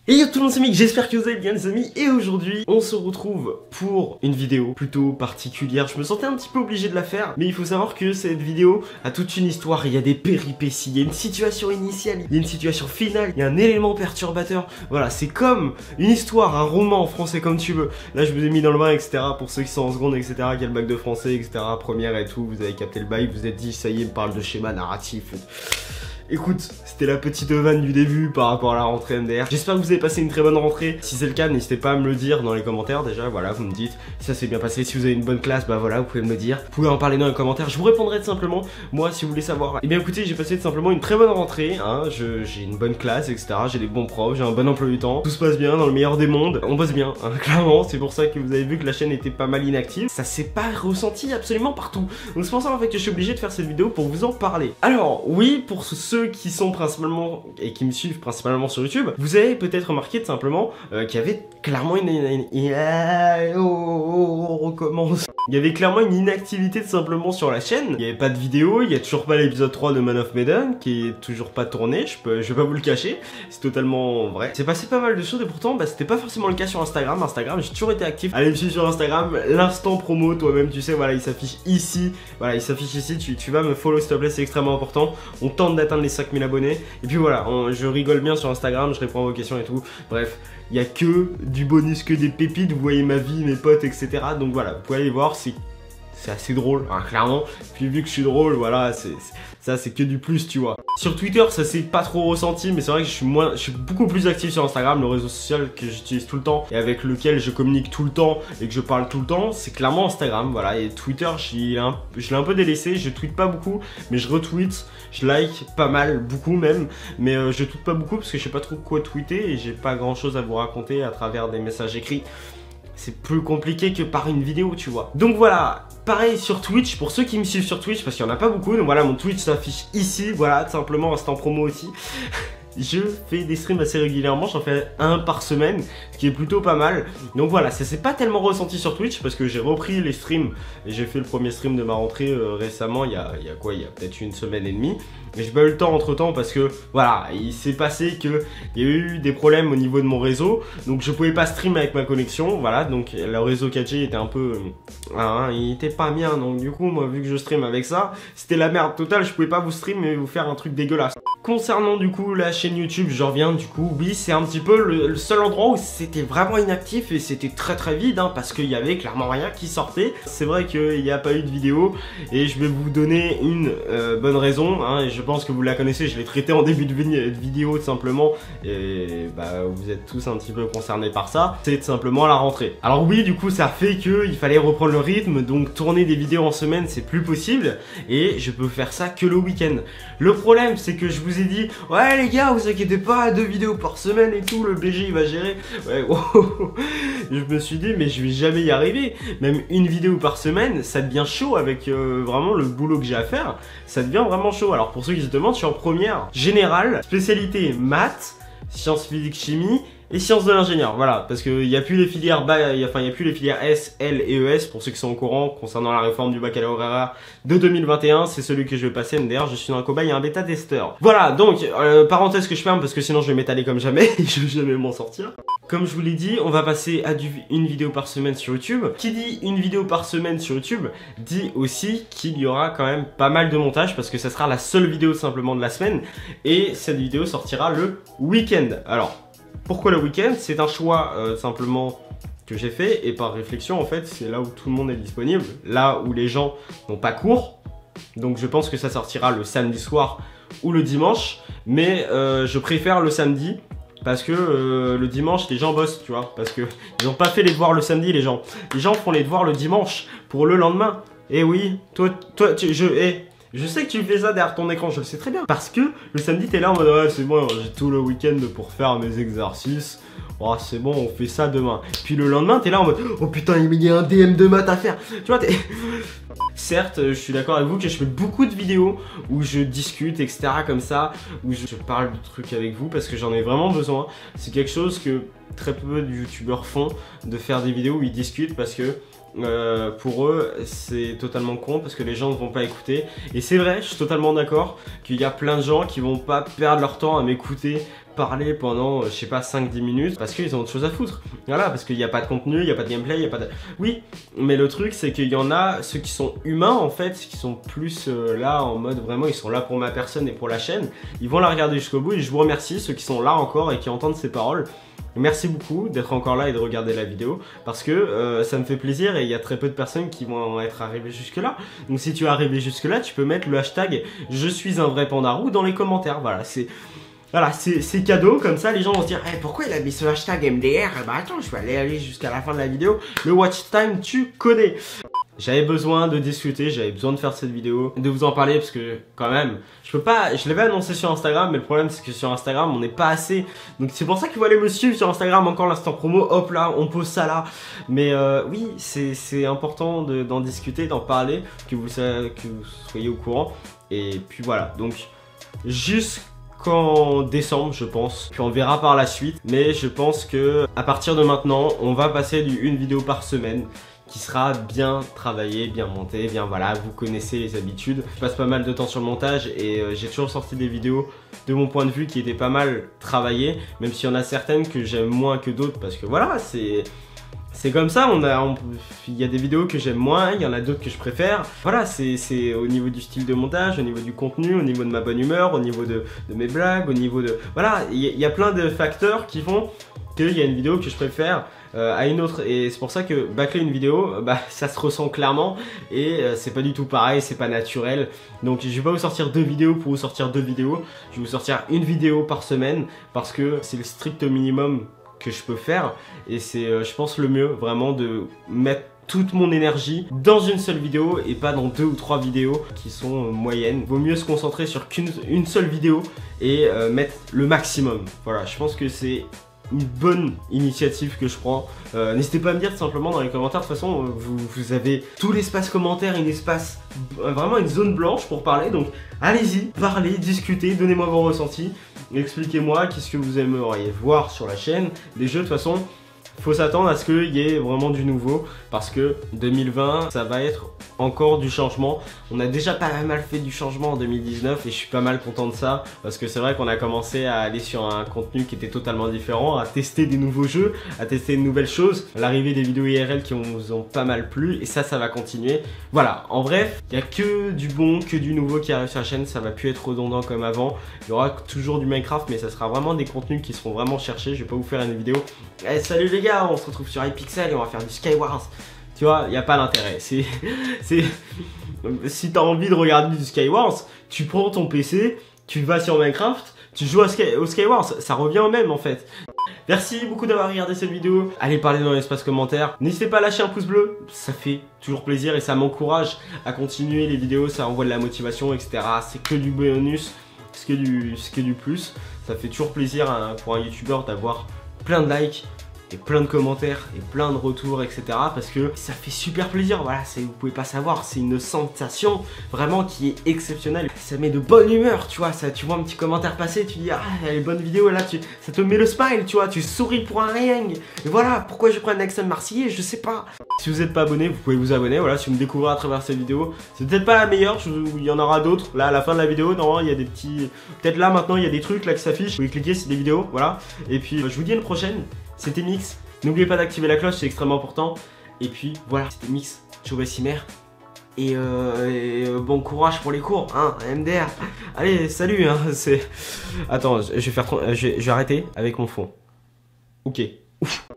Et yo tout le monde, c'est Mick, j'espère que vous allez bien les amis. Et aujourd'hui on se retrouve pour une vidéo plutôt particulière. Je me sentais un petit peu obligé de la faire, mais il faut savoir que cette vidéo a toute une histoire. Il y a des péripéties, il y a une situation initiale, il y a une situation finale, il y a un élément perturbateur. Voilà, c'est comme une histoire, un roman en français comme tu veux. Là je vous ai mis dans le bain, etc. Pour ceux qui sont en seconde, etc. Qui a le bac de français, etc. Première et tout, vous avez capté le bail, vous vous êtes dit ça y est, il parle de schéma narratif. Écoute, c'était la petite vanne du début par rapport à la rentrée MDR. J'espère que vous avez passé une très bonne rentrée. Si c'est le cas, n'hésitez pas à me le dire dans les commentaires déjà. Voilà, vous me dites si ça s'est bien passé. Si vous avez une bonne classe, bah voilà, vous pouvez me le dire. Vous pouvez en parler dans les commentaires. Je vous répondrai tout simplement. Moi, si vous voulez savoir. Eh bien écoutez, j'ai passé tout simplement une très bonne rentrée. Hein. J'ai une bonne classe, etc. J'ai des bons profs, j'ai un bon emploi du temps. Tout se passe bien dans le meilleur des mondes. On bosse bien, hein, clairement. C'est pour ça que vous avez vu que la chaîne était pas mal inactive. Ça s'est pas ressenti absolument partout. Donc c'est pour ça en fait que je suis obligé de faire cette vidéo pour vous en parler. Alors oui, pour ceux qui sont principalement et qui me suivent principalement sur YouTube, vous avez peut-être remarqué tout simplement qu'il y avait clairement on recommence. Il y avait clairement une inactivité tout simplement sur la chaîne. Il n'y avait pas de vidéo, il n'y a toujours pas l'épisode 3 de Man of Medan qui est toujours pas tourné, je vais pas vous le cacher, c'est totalement vrai. C'est passé pas mal de choses et pourtant bah, c'était pas forcément le cas sur Instagram. Instagram, j'ai toujours été actif. Allez me suivre sur Instagram, l'instant promo, toi-même tu sais, voilà, il s'affiche ici. Voilà, il s'affiche ici, tu vas me follow s'il te plaît, c'est extrêmement important. On tente d'atteindre les 5000 abonnés. Et puis voilà, je rigole bien sur Instagram, je réponds à vos questions et tout. Bref, il n'y a que du bonus, que des pépites, vous voyez ma vie, mes potes, etc. Donc voilà, vous pouvez aller voir, c'est assez drôle, hein, clairement. Puis vu que je suis drôle, voilà, ça c'est que du plus, tu vois. Sur Twitter, ça s'est pas trop ressenti, mais c'est vrai que je suis beaucoup plus actif sur Instagram, le réseau social que j'utilise tout le temps et avec lequel je communique tout le temps et que je parle tout le temps, c'est clairement Instagram, voilà. Et Twitter, je l'ai un peu délaissé, je tweete pas beaucoup, mais je retweet, je like pas mal, beaucoup même, mais je tweete pas beaucoup parce que je sais pas trop quoi tweeter et j'ai pas grand chose à vous raconter à travers des messages écrits. C'est plus compliqué que par une vidéo, tu vois. Donc voilà, pareil sur Twitch, pour ceux qui me suivent sur Twitch, parce qu'il n'y en a pas beaucoup, donc voilà, mon Twitch s'affiche ici, voilà, tout simplement, reste en promo aussi. Je fais des streams assez régulièrement, j'en fais un par semaine, ce qui est plutôt pas mal. Donc voilà, ça s'est pas tellement ressenti sur Twitch parce que j'ai repris les streams et j'ai fait le premier stream de ma rentrée récemment, il y a peut-être une semaine et demie. Mais j'ai pas eu le temps entre temps parce que voilà, il s'est passé que il y a eu des problèmes au niveau de mon réseau, donc je pouvais pas stream avec ma connexion, voilà, donc le réseau 4G était un peu, il était pas bien, donc du coup moi vu que je stream avec ça, c'était la merde totale, je pouvais pas vous stream et vous faire un truc dégueulasse. Concernant du coup la chaîne YouTube, je reviens du coup, oui c'est un petit peu le seul endroit où c'était vraiment inactif et c'était très vide hein, parce qu'il y avait clairement rien qui sortait. C'est vrai qu'il n'y a pas eu de vidéo et je vais vous donner une bonne raison hein, et je pense que vous la connaissez, je l'ai traité en début de vidéo tout simplement et bah vous êtes tous un petit peu concernés par ça, c'est tout simplement la rentrée. Alors oui du coup ça fait qu'il fallait reprendre le rythme, donc tourner des vidéos en semaine c'est plus possible et je peux faire ça que le week-end. Le problème c'est que je vous ai dit ouais les gars vous inquiétez pas, 2 vidéos par semaine et tout, le BG il va gérer. Ouais, je me suis dit mais je vais jamais y arriver, même une vidéo par semaine ça devient chaud avec vraiment le boulot que j'ai à faire, ça devient vraiment chaud. Alors pour ceux qui se demandent, je suis en première générale, spécialité maths, sciences physiques chimie et sciences de l'ingénieur, voilà, parce qu'il n'y a plus les filières il y a plus les filières S, L et ES pour ceux qui sont au courant concernant la réforme du baccalauréat de 2021, c'est celui que je vais passer MDR, je suis dans un cobaye et un bêta testeur. Voilà, donc parenthèse que je ferme parce que sinon je vais m'étaler comme jamais et je vais jamais m'en sortir. Comme je vous l'ai dit, on va passer à une vidéo par semaine sur YouTube. Qui dit une vidéo par semaine sur YouTube dit aussi qu'il y aura quand même pas mal de montage parce que ça sera la seule vidéo simplement de la semaine et cette vidéo sortira le week-end. Alors pourquoi le week-end? C'est un choix simplement que j'ai fait et par réflexion en fait c'est là où tout le monde est disponible, là où les gens n'ont pas cours, donc je pense que ça sortira le samedi soir ou le dimanche, mais je préfère le samedi parce que le dimanche les gens bossent, tu vois, parce que ils n'ont pas fait les devoirs le samedi, les gens font les devoirs le dimanche pour le lendemain. Et oui, je sais que tu fais ça derrière ton écran, je le sais très bien. Parce que le samedi, t'es là en mode ouais, c'est bon, j'ai tout le week-end pour faire mes exercices. Oh, c'est bon, on fait ça demain. Puis le lendemain, t'es là en mode oh putain, il y a un DM de maths à faire. Tu vois, certes, je suis d'accord avec vous que je fais beaucoup de vidéos où je discute, etc. comme ça, où je parle de trucs avec vous parce que j'en ai vraiment besoin. C'est quelque chose que très peu de youtubeurs font, de faire des vidéos où ils discutent parce que pour eux c'est totalement con parce que les gens ne vont pas écouter. Et c'est vrai, je suis totalement d'accord qu'il y a plein de gens qui vont pas perdre leur temps à m'écouter parler pendant, je sais pas, 5-10 minutes parce qu'ils ont autre chose à foutre. Voilà, parce qu'il n'y a pas de contenu, il n'y a pas de gameplay, il n'y a pas de... Oui, mais le truc c'est qu'il y en a, ceux qui sont humains en fait, qui sont plus là en mode vraiment, ils sont là pour ma personne et pour la chaîne, ils vont la regarder jusqu'au bout et je vous remercie ceux qui sont là encore et qui entendent ces paroles. Merci beaucoup d'être encore là et de regarder la vidéo parce que ça me fait plaisir et il y a très peu de personnes qui vont être arrivées jusque là. Donc si tu es arrivé jusque là, tu peux mettre le hashtag je suis un vrai pandarou dans les commentaires. Voilà, c'est cadeau, comme ça les gens vont se dire hey, pourquoi il a mis ce hashtag MDR? Bah attends, je vais aller jusqu'à la fin de la vidéo. Le watch time, tu connais. J'avais besoin de discuter, j'avais besoin de faire cette vidéo, de vous en parler parce que quand même, je l'avais annoncé sur Instagram, mais le problème c'est que sur Instagram on n'est pas assez. Donc c'est pour ça qu'il faut aller me suivre sur Instagram, encore l'instant promo, hop là, on pose ça là. Mais oui, c'est important d'en discuter, d'en parler, que vous soyez au courant. Et puis voilà, donc jusqu'en décembre je pense, puis on verra par la suite. Mais je pense que à partir de maintenant, on va passer une vidéo par semaine qui sera bien travaillé, bien monté, bien voilà, vous connaissez les habitudes. Je passe pas mal de temps sur le montage et j'ai toujours sorti des vidéos de mon point de vue qui étaient pas mal travaillées, même s'il y en a certaines que j'aime moins que d'autres parce que voilà, c'est comme ça, il y a des vidéos que j'aime moins, il y en a d'autres que je préfère. Voilà, c'est au niveau du style de montage, au niveau du contenu, au niveau de ma bonne humeur, au niveau de mes blagues, au niveau de... Voilà, il y a plein de facteurs qui font qu'il y a une vidéo que je préfère à une autre. Et c'est pour ça que bâcler une vidéo, bah, ça se ressent clairement. Et c'est pas du tout pareil, c'est pas naturel. Donc je vais pas vous sortir 2 vidéos pour vous sortir 2 vidéos. Je vais vous sortir une vidéo par semaine parce que c'est le strict minimum que je peux faire. Et c'est, je pense, le mieux vraiment de mettre toute mon énergie dans une seule vidéo et pas dans 2 ou 3 vidéos qui sont moyennes. Vaut mieux se concentrer sur une seule vidéo et mettre le maximum. Voilà, je pense que c'est une bonne initiative que je prends. N'hésitez pas à me dire tout simplement dans les commentaires. De toute façon, vous avez tout l'espace commentaire, vraiment une zone blanche pour parler. Donc allez-y, parlez, discutez, donnez-moi vos ressentis. Expliquez-moi qu'est-ce que vous aimeriez voir sur la chaîne. Les jeux, de toute façon, faut s'attendre à ce qu'il y ait vraiment du nouveau parce que 2020 ça va être encore du changement. On a déjà pas mal fait du changement en 2019 et je suis pas mal content de ça parce que c'est vrai qu'on a commencé à aller sur un contenu qui était totalement différent, à tester des nouveaux jeux, à tester de nouvelles choses, l'arrivée des vidéos IRL qui nous ont pas mal plu et ça va continuer. Voilà, en bref, il y a que du bon, que du nouveau qui arrive sur la chaîne, ça va plus être redondant comme avant. Il y aura toujours du Minecraft mais ça sera vraiment des contenus qui seront vraiment cherchés. Je vais pas vous faire une vidéo hey, salut les gars, on se retrouve sur iPixel et on va faire du Skywars. Tu vois, il n'y a pas d'intérêt. Si t'as envie de regarder du Skywars, tu prends ton PC, tu vas sur Minecraft, tu joues au Skywars, ça revient au même en fait. Merci beaucoup d'avoir regardé cette vidéo. Allez parler dans l'espace commentaire. N'hésitez pas à lâcher un pouce bleu, ça fait toujours plaisir et ça m'encourage à continuer les vidéos, ça envoie de la motivation, etc. C'est que du bonus, c'est que du plus. Ça fait toujours plaisir pour un youtubeur d'avoir plein de likes et plein de commentaires et plein de retours, etc. parce que ça fait super plaisir. Voilà, vous pouvez pas savoir, c'est une sensation vraiment qui est exceptionnelle. Ça met de bonne humeur, tu vois. Tu vois un petit commentaire passer, tu dis ah elle est bonne vidéo là, ça te met le smile, tu vois, tu souris pour un rien. Et voilà, pourquoi je prends un accent marseillais, je sais pas. Si vous n'êtes pas abonné, vous pouvez vous abonner. Voilà, si vous me découvrez à travers cette vidéo, c'est peut-être pas la meilleure, il y en aura d'autres. Là à la fin de la vidéo, normalement il y a des petits, peut-être là maintenant il y a des trucs là qui s'affichent. Vous pouvez cliquer, c'est des vidéos, voilà. Et puis je vous dis à une prochaine. C'était Mix, n'oubliez pas d'activer la cloche, c'est extrêmement important. Et puis voilà, c'était Mix, Chobasimer. Et bon courage pour les cours, hein, MDR. Allez, salut, hein, Attends, je vais arrêter avec mon fond. Ok. Ouf.